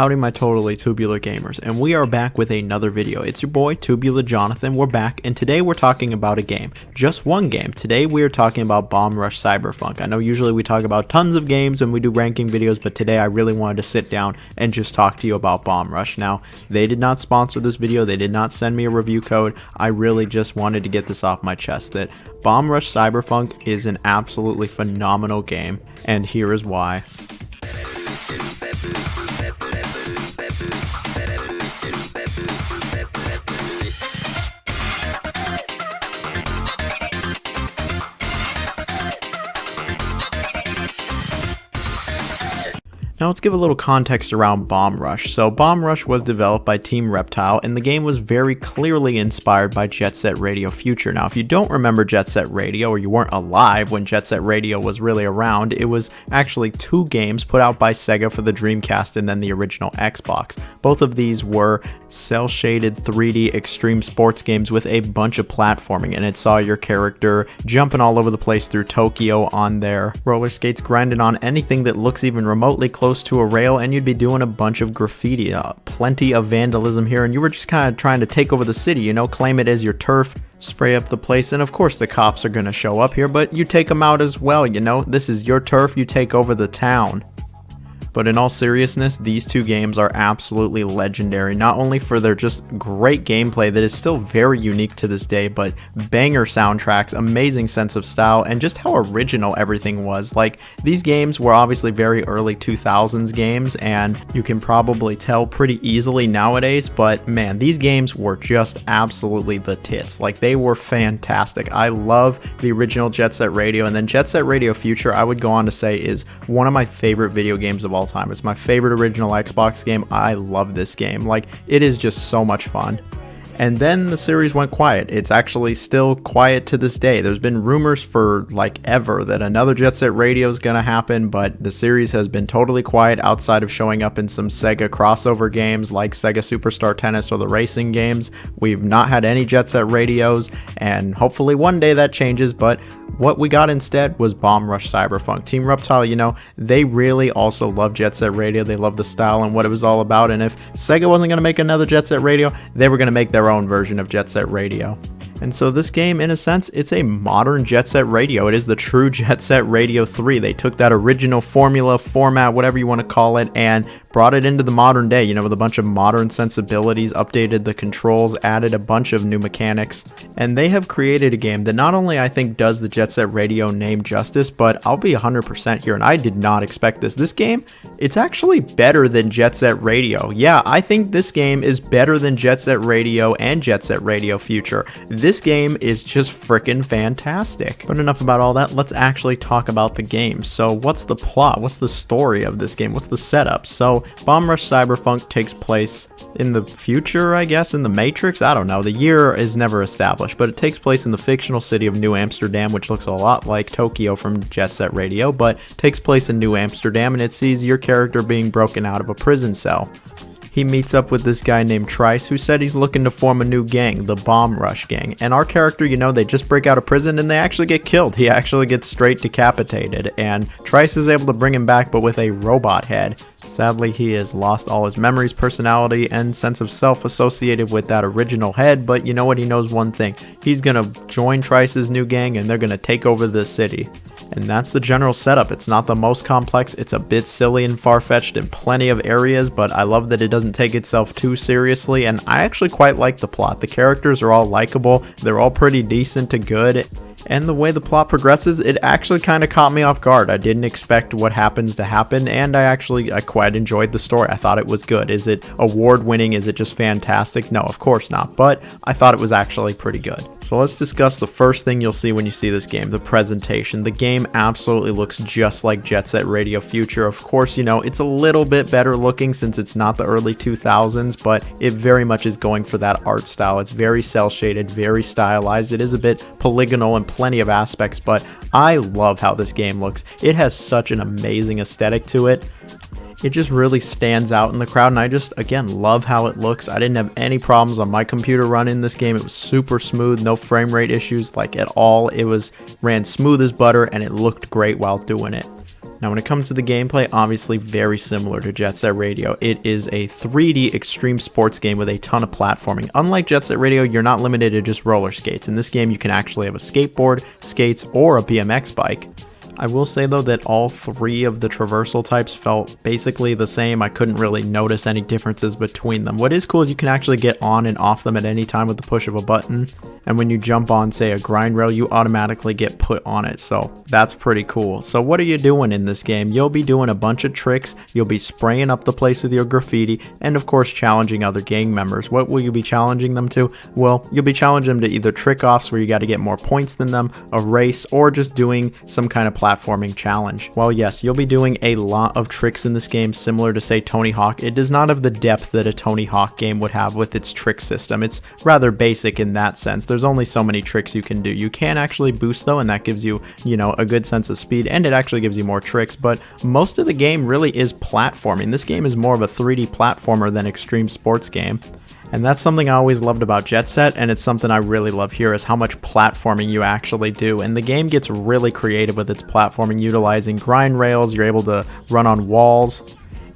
Howdy my totally tubular gamers, and we are back with another video. It's your boy Tubular Jonathan. We're back, and today we're talking about a game. Just one game. Today we are talking about Bomb Rush Cyberfunk. I know usually we talk about tons of games when we do ranking videos, but today I really wanted to sit down and just talk to you about Bomb Rush. Now, they did not sponsor this video, they did not send me a review code. I really just wanted to get this off my chest that Bomb Rush Cyberfunk is an absolutely phenomenal game, and here is why. Now let's give a little context around Bomb Rush. So Bomb Rush was developed by Team Reptile, and the game was very clearly inspired by Jet Set Radio Future. Now if you don't remember Jet Set Radio, or you weren't alive when Jet Set Radio was really around, it was actually two games put out by Sega for the Dreamcast and then the original Xbox. Both of these were cel-shaded 3D extreme sports games with a bunch of platforming, and it saw your character jumping all over the place through Tokyo on their roller skates, grinding on anything that looks even remotely close to a rail, and you'd be doing a bunch of graffiti, plenty of vandalism here, and you were just kind of trying to take over the city, you know, claim it as your turf, spray up the place, and of course the cops are going to show up here, but you take them out as well, you know, this is your turf, you take over the town. But in all seriousness, these two games are absolutely legendary, not only for their just great gameplay that is still very unique to this day, but banger soundtracks, amazing sense of style, and just how original everything was. Like, these games were obviously very early 2000s games, and you can probably tell pretty easily nowadays, but man, these games were just absolutely the tits. Like, they were fantastic. I love the original Jet Set Radio, and then Jet Set Radio Future, I would go on to say, is one of my favorite video games of all time. It's my favorite original Xbox game. I love this game. Like, it is just so much fun. And then the series went quiet. It's actually still quiet to this day. There's been rumors for like ever that another Jet Set Radio is going to happen, but the series has been totally quiet outside of showing up in some Sega crossover games like Sega Superstar Tennis or the racing games. We've not had any Jet Set Radios, and hopefully one day that changes, but what we got instead was Bomb Rush Cyberfunk. Team Reptile, you know, they really also love Jet Set Radio. They love the style and what it was all about, and if Sega wasn't going to make another Jet Set Radio, they were going to make their own version of Jet Set Radio. And so this game, in a sense, it's a modern Jet Set Radio. It is the true Jet Set Radio 3. They took that original formula, format, whatever you want to call it, and brought it into the modern day, you know, with a bunch of modern sensibilities, updated the controls, added a bunch of new mechanics, and they have created a game that not only I think does the Jet Set Radio name justice, but I'll be 100% here, and I did not expect this. This game, it's actually better than Jet Set Radio. Yeah, I think this game is better than Jet Set Radio and Jet Set Radio Future. This game is just freaking fantastic. But enough about all that, let's actually talk about the game. So what's the plot? What's the story of this game? What's the setup? So Bomb Rush Cyberfunk takes place in the future, I guess, in the Matrix? I don't know. The year is never established, but it takes place in the fictional city of New Amsterdam, which looks a lot like Tokyo from Jet Set Radio, but takes place in New Amsterdam, and it sees your character being broken out of a prison cell. He meets up with this guy named Trice, who said he's looking to form a new gang, the Bomb Rush Gang. And our character, you know, they just break out of prison and they actually get killed. He actually gets straight decapitated, and Trice is able to bring him back, but with a robot head. Sadly, he has lost all his memories, personality, and sense of self associated with that original head, but you know what? He knows one thing. He's gonna join Trice's new gang, and they're gonna take over the city. And that's the general setup. It's not the most complex, it's a bit silly and far-fetched in plenty of areas, but I love that it doesn't take itself too seriously, and I actually quite like the plot. The characters are all likable, they're all pretty decent to good, and the way the plot progresses, it actually kind of caught me off guard. I didn't expect what happens to happen, and I quite enjoyed the story. I thought it was good. Is it award-winning? Is it just fantastic? No, of course not, but I thought it was actually pretty good. So let's discuss the first thing you'll see when you see this game, the presentation. The game absolutely looks just like Jet Set Radio Future. Of course, you know, it's a little bit better looking since it's not the early 2000s, but it very much is going for that art style. It's very cel-shaded, very stylized. It is a bit polygonal and plenty of aspects, but I love how this game looks. It has such an amazing aesthetic to it. It just really stands out in the crowd, and I just, again, love how it looks. I didn't have any problems on my computer running this game. It was super smooth, no frame rate issues, like at all. It ran smooth as butter, and it looked great while doing it. Now when it comes to the gameplay, obviously very similar to Jet Set Radio. It is a 3D extreme sports game with a ton of platforming. Unlike Jet Set Radio, you're not limited to just roller skates. In this game, you can actually have a skateboard, skates, or a BMX bike. I will say though that all three of the traversal types felt basically the same. I couldn't really notice any differences between them. What is cool is you can actually get on and off them at any time with the push of a button. And when you jump on, say, a grind rail, you automatically get put on it. So that's pretty cool. So what are you doing in this game? You'll be doing a bunch of tricks. You'll be spraying up the place with your graffiti and, of course, challenging other gang members. What will you be challenging them to? Well, you'll be challenging them to either trick-offs where you got to get more points than them, a race, or just doing some kind of platforming challenge. Well, yes, you'll be doing a lot of tricks in this game similar to, say, Tony Hawk. It does not have the depth that a Tony Hawk game would have with its trick system. It's rather basic in that sense. There's only so many tricks you can do. You can actually boost though, and that gives you, a good sense of speed, and it actually gives you more tricks, but most of the game really is platforming. This game is more of a 3D platformer than extreme sports game. And that's something I always loved about Jet Set, and it's something I really love here is how much platforming you actually do. And the game gets really creative with its platforming, utilizing grind rails. You're able to run on walls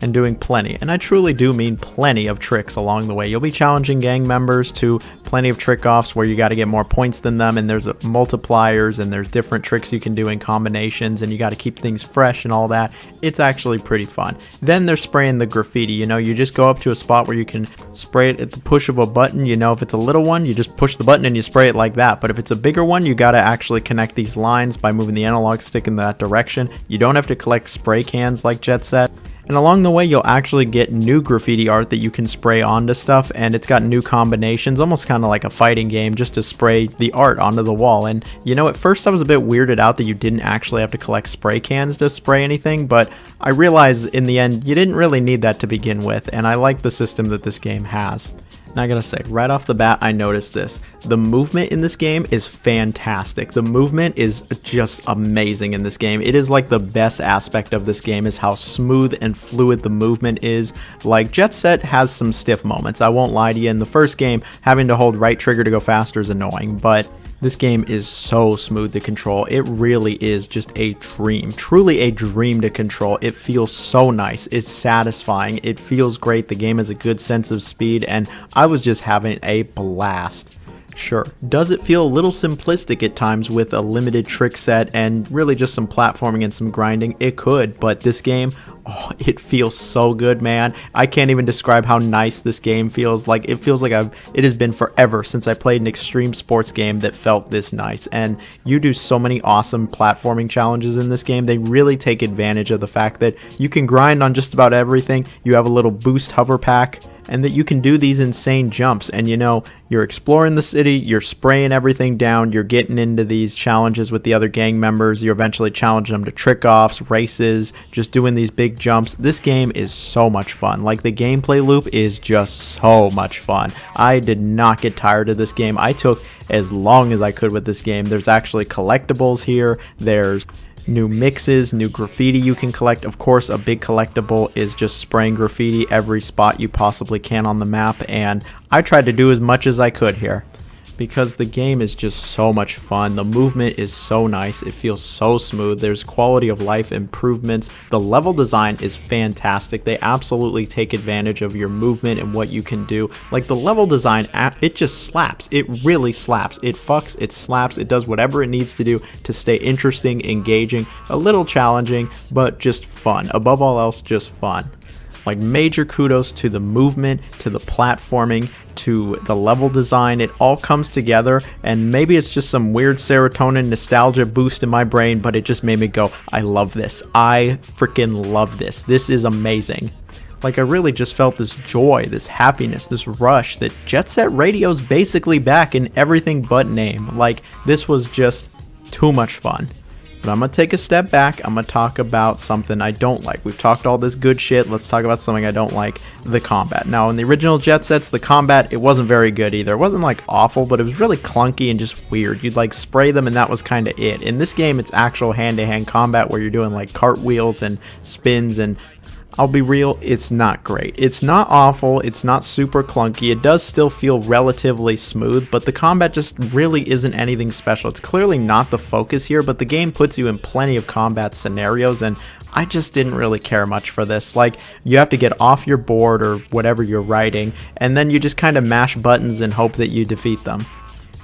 and doing plenty, and I truly do mean plenty of tricks along the way. You'll be challenging gang members to plenty of trick-offs where you got to get more points than them, and there's multipliers, and there's different tricks you can do in combinations, and you got to keep things fresh and all that. It's actually pretty fun. Then they're spraying the graffiti. You just go up to a spot where you can spray it at the push of a button. If it's a little one, you just push the button and you spray it like that. But if it's a bigger one, you got to actually connect these lines by moving the analog stick in that direction. You don't have to collect spray cans like Jet Set. And along the way, you'll actually get new graffiti art that you can spray onto stuff, and it's got new combinations, almost kind of like a fighting game, just to spray the art onto the wall. And at first I was a bit weirded out that you didn't actually have to collect spray cans to spray anything, but I realized in the end you didn't really need that to begin with, and I like the system that this game has. Now I gotta say, right off the bat, I noticed this. The movement in this game is fantastic. The movement is just amazing in this game. It is like the best aspect of this game is how smooth and fluid the movement is. Like, Jet Set has some stiff moments, I won't lie to you. In the first game, having to hold right trigger to go faster is annoying, but this game is so smooth to control. It really is just a dream, truly a dream to control. It feels so nice. It's satisfying. It feels great. The game has a good sense of speed, and I was just having a blast. Sure, does it feel a little simplistic at times with a limited trick set and really just some platforming and some grinding? It could, but this game, it feels so good, man. I can't even describe how nice this game feels. Like, it feels like it has been forever since I played an extreme sports game that felt this nice. And you do so many awesome platforming challenges in this game. They really take advantage of the fact that you can grind on just about everything. You have a little boost hover pack, and that you can do these insane jumps, and you're exploring the city, you're spraying everything down, you're getting into these challenges with the other gang members, you eventually challenge them to trick-offs, races, just doing these big jumps. This game is so much fun. Like, the gameplay loop is just so much fun. I did not get tired of this game. I took as long as I could with this game. There's actually collectibles here, there's new mixes, new graffiti you can collect. Of course, a big collectible is just spraying graffiti every spot you possibly can on the map, and I tried to do as much as I could here because the game is just so much fun. The movement is so nice. It feels so smooth. There's quality of life improvements. The level design is fantastic. They absolutely take advantage of your movement and what you can do. Like, the level design, it just slaps. It really slaps. It fucks, it slaps, it does whatever it needs to do to stay interesting, engaging, a little challenging, but just fun. Above all else, just fun. Like, major kudos to the movement, to the platforming, to the level design. It all comes together, and maybe it's just some weird serotonin nostalgia boost in my brain, but it just made me go, I love this. I freaking love this. This is amazing. Like, I really just felt this joy, this happiness, this rush that Jet Set Radio's basically back in everything but name. Like, this was just too much fun. But I'm going to take a step back. I'm going to talk about something I don't like. We've talked all this good shit. Let's talk about something I don't like, the combat. Now, in the original Jet Sets, the combat, it wasn't very good either. It wasn't like awful, but it was really clunky and just weird. You'd like spray them and that was kind of it. In this game, it's actual hand-to-hand combat where you're doing like cartwheels and spins and I'll be real, it's not great. It's not awful, it's not super clunky, it does still feel relatively smooth, but the combat just really isn't anything special. It's clearly not the focus here, but the game puts you in plenty of combat scenarios, and I just didn't really care much for this. Like, you have to get off your board or whatever you're writing, and then you just kind of mash buttons and hope that you defeat them.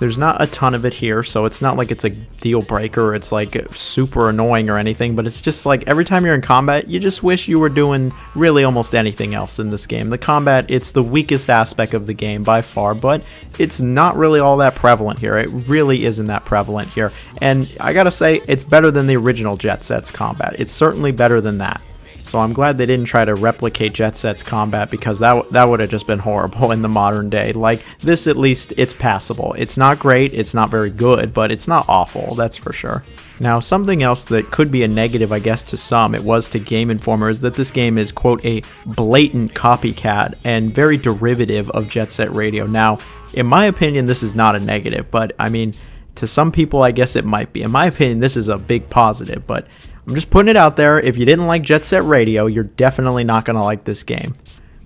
There's not a ton of it here, so it's not like it's a deal breaker or it's like super annoying or anything, but it's just like every time you're in combat, you just wish you were doing really almost anything else in this game. The combat, it's the weakest aspect of the game by far, but it's not really all that prevalent here. It really isn't that prevalent here. And I gotta say, it's better than the original Jet Set's combat. It's certainly better than that. So I'm glad they didn't try to replicate Jet Set's combat, because that would have just been horrible in the modern day. Like, this, at least it's passable. It's not great, it's not very good, but it's not awful, that's for sure. Now, something else that could be a negative, I guess, to some, it was to Game Informer, is that this game is, quote, a blatant copycat and very derivative of Jet Set Radio. Now, in my opinion, this is not a negative, but I mean, to some people, I guess it might be. In my opinion, this is a big positive, but I'm just putting it out there. If you didn't like Jet Set Radio, you're definitely not going to like this game.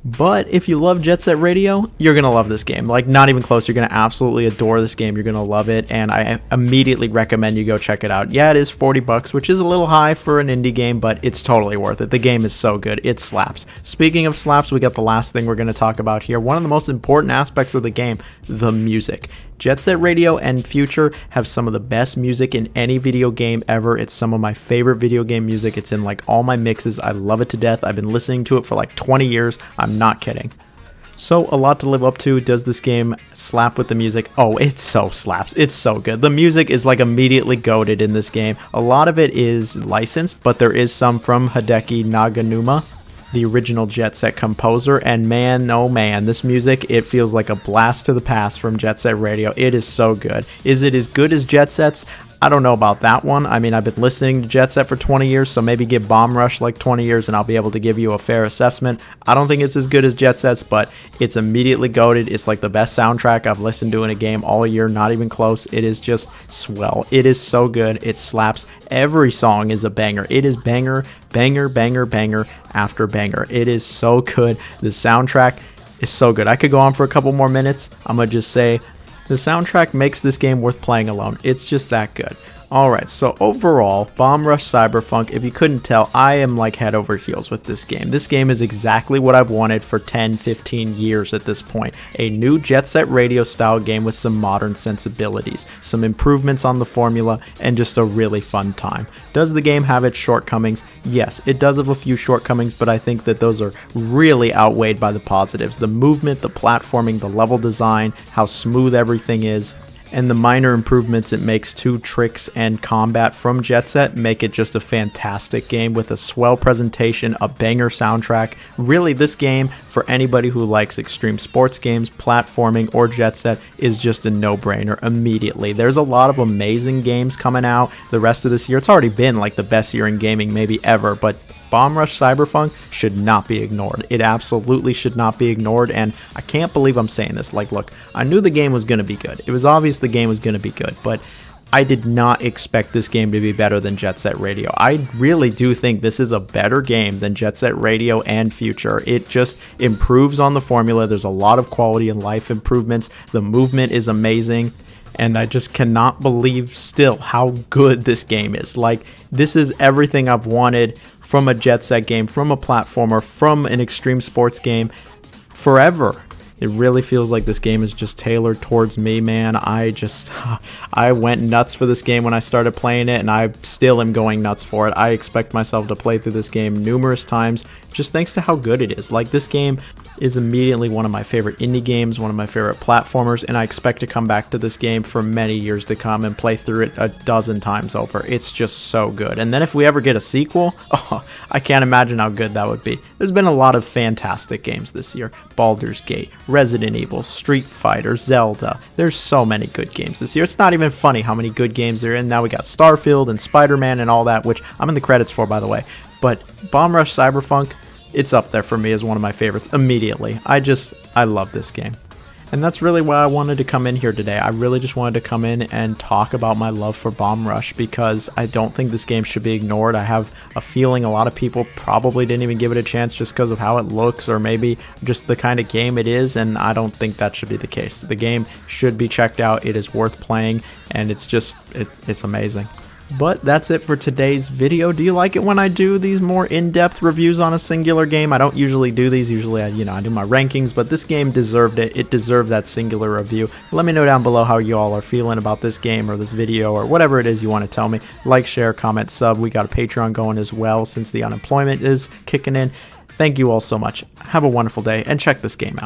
But if you love Jet Set Radio, you're going to love this game. Like, not even close. You're going to absolutely adore this game. You're going to love it, and I immediately recommend you go check it out. Yeah, it is $40, which is a little high for an indie game, but it's totally worth it. The game is so good. It slaps. Speaking of slaps, we got the last thing we're going to talk about here. One of the most important aspects of the game, the music. Jet Set Radio and Future have some of the best music in any video game ever. It's some of my favorite video game music. It's in like all my mixes. I love it to death. I've been listening to it for like 20 years. I'm not kidding. So, a lot to live up to. Does this game slap with the music? Oh, it so slaps. It's so good. The music is like immediately goated in this game. A lot of it is licensed, but there is some from Hideki Naganuma, the original Jet Set composer, and man, oh man, this music, it feels like a blast to the past from Jet Set Radio. It is so good. Is it as good as Jet Set's? I don't know about that one. I mean, I've been listening to Jet Set for 20 years, so maybe give Bomb Rush like 20 years and I'll be able to give you a fair assessment. I don't think it's as good as Jet Set's, but it's immediately goated. It's like the best soundtrack I've listened to in a game all year, not even close. It is just swell. It is so good. It slaps. Every song is a banger. It is banger, banger, banger, banger after banger. It is so good. The soundtrack is so good. I could go on for a couple more minutes. I'm going to just say, the soundtrack makes this game worth playing alone. It's just that good. Alright, so overall, Bomb Rush Cyberfunk, if you couldn't tell, I am like head over heels with this game. This game is exactly what I've wanted for 10, 15 years at this point. A new Jet Set Radio style game with some modern sensibilities, some improvements on the formula, and just a really fun time. Does the game have its shortcomings? Yes, it does have a few shortcomings, but I think that those are really outweighed by the positives. The movement, the platforming, the level design, how smooth everything is, and the minor improvements it makes to tricks and combat from Jet Set make it just a fantastic game with a swell presentation, a banger soundtrack. Really, this game, for anybody who likes extreme sports games, platforming, or Jet Set, is just a no-brainer immediately. There's a lot of amazing games coming out the rest of this year. It's already been like the best year in gaming maybe ever, but Bomb Rush Cyberfunk should not be ignored. It absolutely should not be ignored, and I can't believe I'm saying this. Like, look, I knew the game was going to be good. It was obvious the game was going to be good, but I did not expect this game to be better than Jet Set Radio. I really do think this is a better game than Jet Set Radio and Future. It just improves on the formula. There's a lot of quality and life improvements. The movement is amazing. And I just cannot believe still how good this game is. Like, this is everything I've wanted from a Jet Set game, from a platformer, from an extreme sports game forever. It really feels like this game is just tailored towards me, man. I went nuts for this game when I started playing it, and I still am going nuts for it. I expect myself to play through this game numerous times, just thanks to how good it is. Like, this game is immediately one of my favorite indie games, one of my favorite platformers, and I expect to come back to this game for many years to come and play through it a dozen times over. It's just so good. And then if we ever get a sequel, I can't imagine how good that would be. There's been a lot of fantastic games this year. Baldur's Gate, Resident Evil, Street Fighter, Zelda. There's so many good games this year. It's not even funny how many good games there are. And now we got Starfield and Spider-Man and all that, which I'm in the credits for, by the way. But Bomb Rush Cyberfunk, it's up there for me as one of my favorites immediately. I love this game. And that's really why I wanted to come in here today. I really just wanted to come in and talk about my love for Bomb Rush, because I don't think this game should be ignored. I have a feeling a lot of people probably didn't even give it a chance just because of how it looks, or maybe just the kind of game it is, and I don't think that should be the case. The game should be checked out. It is worth playing, and it's just, it's amazing. But that's it for today's video. Do you like it when I do these more in-depth reviews on a singular game? I don't usually do these. Usually I do my rankings, but this game deserved it. It deserved that singular review. Let me know down below how you all are feeling about this game or this video or whatever it is you want to tell me. Like, share, comment, sub. We got a Patreon going as well since the unemployment is kicking in. Thank you all so much. Have a wonderful day and check this game out.